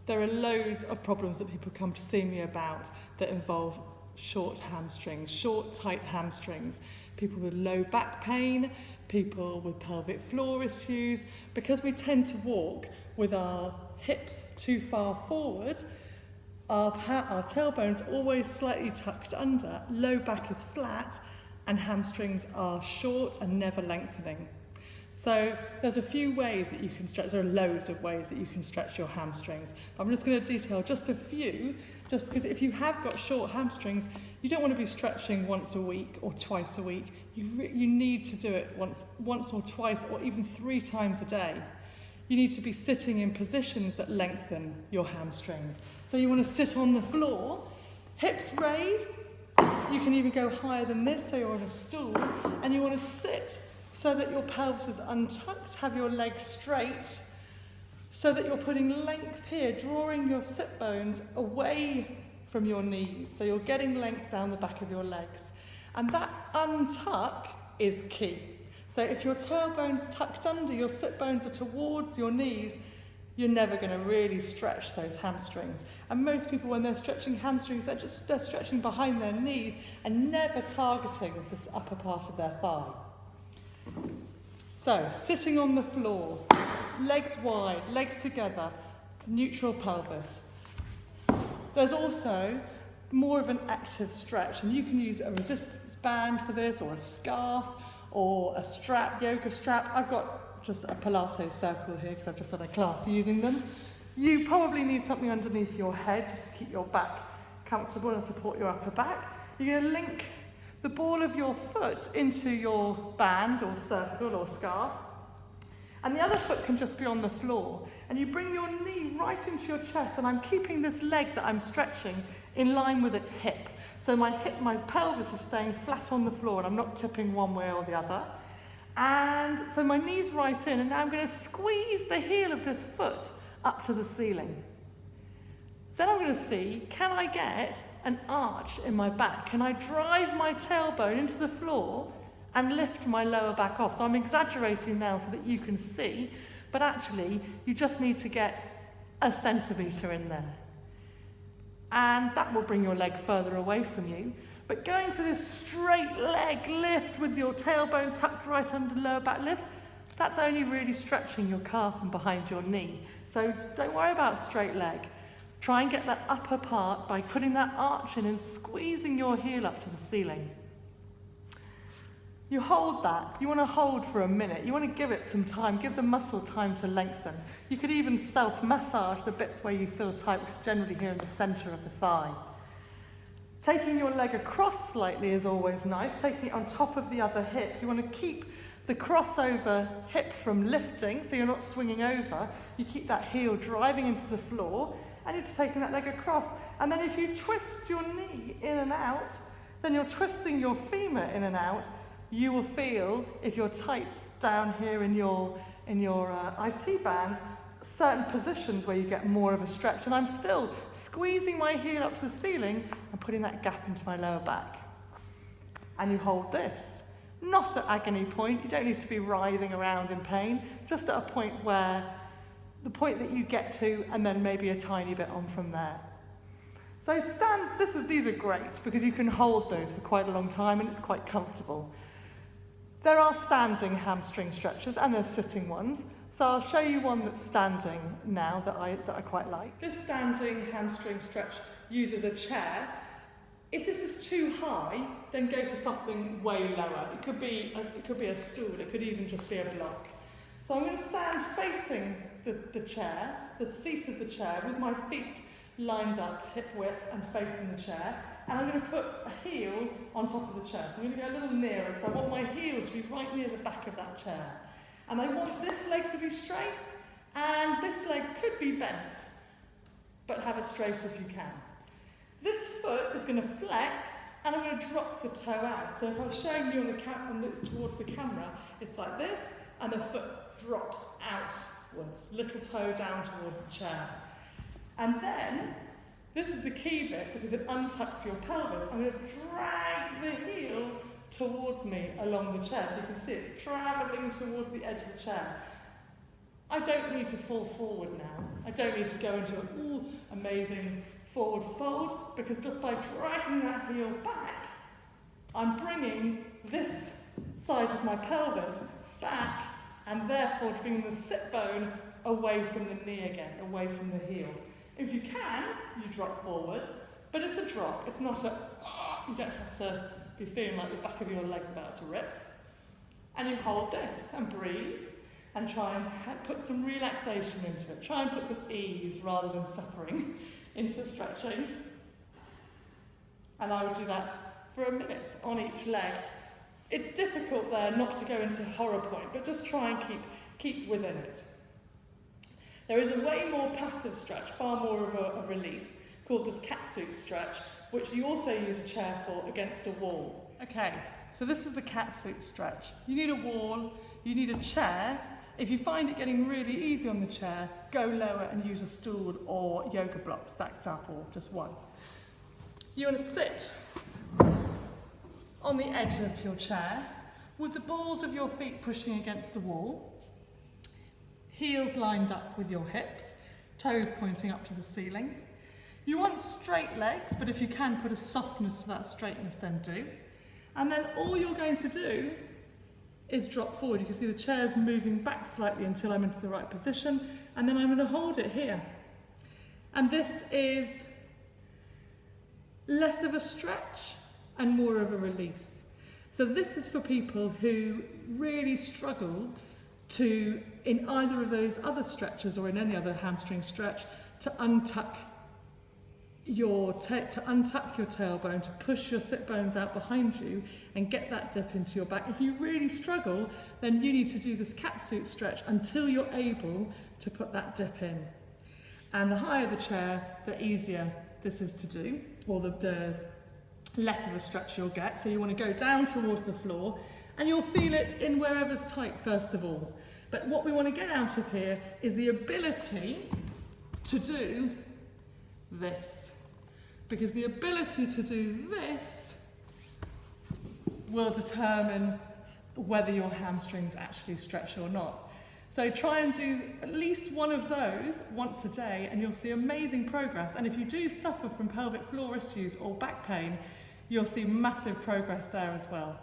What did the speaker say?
There are loads of problems that people come to see me about that involve short hamstrings, short, tight hamstrings, people with low back pain, people with pelvic floor issues. Because we tend to walk with our hips too far forward, our tailbone's always slightly tucked under, low back is flat, and hamstrings are short and never lengthening. So there's a few ways that you can stretch, there are loads of ways that you can stretch your hamstrings. But I'm just going to detail just a few, just because if you have got short hamstrings, you don't want to be stretching once a week or twice a week. You need to do it once or twice or even 3 times a day. You need to be sitting in positions that lengthen your hamstrings. So you want to sit on the floor, hips raised. You can even go higher than this, so you're on a stool, and you want to sit so that your pelvis is untucked, have your legs straight, so that you're putting length here, drawing your sit bones away from your knees. So you're getting length down the back of your legs. And that untuck is key. So if your tailbone's tucked under, your sit bones are towards your knees, you're never going to really stretch those hamstrings. And most people, when they're stretching hamstrings, they're stretching behind their knees and never targeting this upper part of their thigh. So, sitting on the floor, legs wide, legs together, neutral pelvis. There's also more of an active stretch, and you can use a resistance band for this, or a scarf, or a strap, yoga strap. I've got just a Pilates circle here because I've just had a class using them. You probably need something underneath your head just to keep your back comfortable and support your upper back. You're going to link the ball of your foot into your band or circle or scarf, and the other foot can just be on the floor, and you bring your knee right into your chest, and I'm keeping this leg that I'm stretching in line with its hip. So my pelvis is staying flat on the floor and I'm not tipping one way or the other. And so my knee's right in, and now I'm going to squeeze the heel of this foot up to the ceiling. Then I'm going to see, can I get an arch in my back? Can I drive my tailbone into the floor and lift my lower back off? So I'm exaggerating now so that you can see, but actually you just need to get a centimetre in there. And that will bring your leg further away from you. But going for this straight leg lift with your tailbone tucked right under lower back lift, that's only really stretching your calf and behind your knee. So don't worry about straight leg. Try and get that upper part by putting that arch in and squeezing your heel up to the ceiling. You hold that. You want to hold for a minute. You want to give it some time. Give the muscle time to lengthen. You could even self-massage the bits where you feel tight, which is generally here in the centre of the thigh. Taking your leg across slightly is always nice. Taking it on top of the other hip. You want to keep the crossover hip from lifting, so you're not swinging over. You keep that heel driving into the floor, and you're just taking that leg across. And then if you twist your knee in and out, then you're twisting your femur in and out. You will feel, if you're tight down here in your IT band, certain positions where you get more of a stretch. And I'm still squeezing my heel up to the ceiling and putting that gap into my lower back. And you hold this. Not at agony point. You don't need to be writhing around in pain. Just at a point where, the point that you get to, and then maybe a tiny bit on from there. So these are great because you can hold those for quite a long time and it's quite comfortable. There are standing hamstring stretches and there's sitting ones. So I'll show you one that's standing now that I quite like. This standing hamstring stretch uses a chair. If this is too high, then go for something way lower. It could be a stool, it could even just be a block. So I'm going to stand facing the chair, the seat of the chair, with my feet lined up, hip width, and facing the chair. And I'm going to put a heel on top of the chair. So I'm going to go a little nearer because I want my heel to be right near the back of that chair. And I want this leg to be straight, and this leg could be bent, but have it straight if you can. This foot is going to flex, and I'm going to drop the toe out. So if I was showing you towards the camera, it's like this, and the foot drops outwards, little toe down towards the chair. And then, this is the key bit because it untucks your pelvis. I'm going to drag the heel towards me along the chair. So you can see it's travelling towards the edge of the chair. I don't need to fall forward now. I don't need to go into amazing forward fold, because just by dragging that heel back, I'm bringing this side of my pelvis back and therefore bringing the sit bone away from the knee again, away from the heel. If you can, you drop forward, but it's a drop, it's not a, you don't have to be feeling like the back of your leg's about to rip. And you hold this and breathe and try and put some relaxation into it. Try and put some ease rather than suffering into stretching. And I would do that for a minute on each leg. It's difficult there not to go into horror point, but just try and keep within it. There is a way more passive stretch, far more of a release, called this cat suit stretch, which you also use a chair for against a wall. Okay, so this is the cat suit stretch. You need a wall, you need a chair. If you find it getting really easy on the chair, go lower and use a stool or yoga block stacked up, or just one. You want to sit on the edge of your chair with the balls of your feet pushing against the wall, heels lined up with your hips, toes pointing up to the ceiling. You want straight legs, but if you can put a softness to that straightness, then do. And then all you're going to do is drop forward. You can see the chair's moving back slightly until I'm into the right position, and then I'm going to hold it here. And this is less of a stretch and more of a release. So this is for people who really struggle to, in either of those other stretches or in any other hamstring stretch, to untuck your tailbone, to push your sit bones out behind you and get that dip into your back. If you really struggle, then you need to do this cat suit stretch until you're able to put that dip in. And the higher the chair, the easier this is to do, or the less of a stretch you'll get. So you want to go down towards the floor and you'll feel it in wherever's tight first of all. But what we want to get out of here is the ability to do this, because the ability to do this will determine whether your hamstrings actually stretch or not. So try and do at least one of those once a day and you'll see amazing progress. And if you do suffer from pelvic floor issues or back pain, you'll see massive progress there as well.